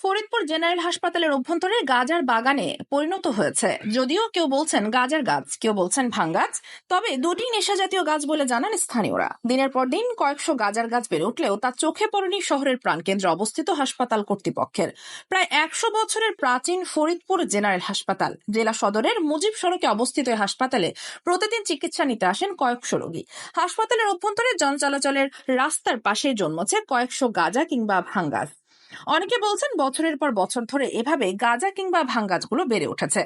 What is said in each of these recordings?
Faridpur general হাসপাতালের অভ্যন্তরে গাজার বাগানে পরিণত হয়েছে। যদিও কেউ বলছেন গাজার গাছ, কেউ বলছেন ভাঙ্গাজ, তবে দুটি নেশা জাতীয় গাছ বলে জানান স্থানীয়রা। দিনের পর দিন কয়েকশো গাজার গাছ বেড়ে উঠলেও তা চোখে পড়েনি শহরের প্রাণকেন্দ্রে অবস্থিত হাসপাতাল কর্তৃপক্ষের। প্রায় 100 বছরের প্রাচীন ফরিদপুর জেনারেল হাসপাতাল, জেলা সদরের মুজিব সড়কে অবস্থিত এই হাসপাতালে প্রতিদিন চিকিৎসা নিতে আসেন কয়েকশো রোগী। হাসপাতালের অভ্যন্তরে জন চলাচলের রাস্তার পাশে জন্মেছে কয়েকশো গাজা কিংবা ভাঙ্গাজ। অনেকে বলছেন বছরের পর বছর ধরে এভাবে গাজা কিংবা ভাঙ্গাজগুলো বেড়ে উঠেছে।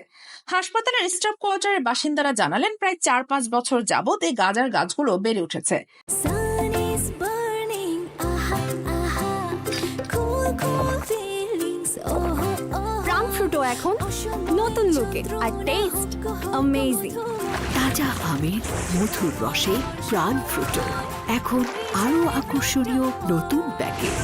হাসপাতালের স্টাফ কোয়ার্টারের বাসিন্দারা জানালেন প্রায় 4-5 বছর যাবত এই গাজার গাছগুলো বেড়ে উঠেছে। ফ্রুটো এখন নতুন লুকে আর টেস্ট অ্যামেজিং। তাজা আমের মধুর রসে প্রাণ ফ্রুটো এখন আরো আকর্ষণীয় নতুন প্যাকেট।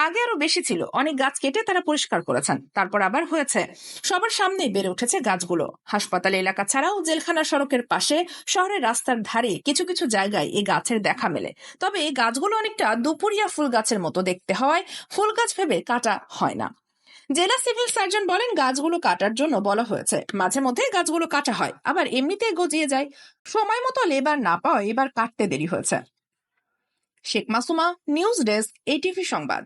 আগে আরো বেশি ছিল, অনেক গাছ কেটে তারা পরিষ্কার করেছেন, তারপর আবার হয়েছে। সবার সামনেই বেড়ে উঠেছে গাছগুলো। হাসপাতাল এলাকা ছাড়াও জেলখানা সড়কের পাশে, শহরের রাস্তার ধারে কিছু কিছু জায়গায় এই গাছের দেখা মেলে। তবে এই গাছগুলো অনেকটা দুপুরিয়া ফুল গাছের মতো দেখতে হওয়ায় ফুল গাছ ভেবে কাটা হয় না। জেলা সিভিল সার্জন বলেন গাছগুলো কাটার জন্য বলা হয়েছে। মাঝে মধ্যে গাছগুলো কাটা হয়, আবার এমনিতেই গজিয়ে যায়। সময় মতো লেবার না পাওয়ায় এবার কাটতে দেরি হয়েছে। Sheikh Masuma, news desk, ATV সংবাদ।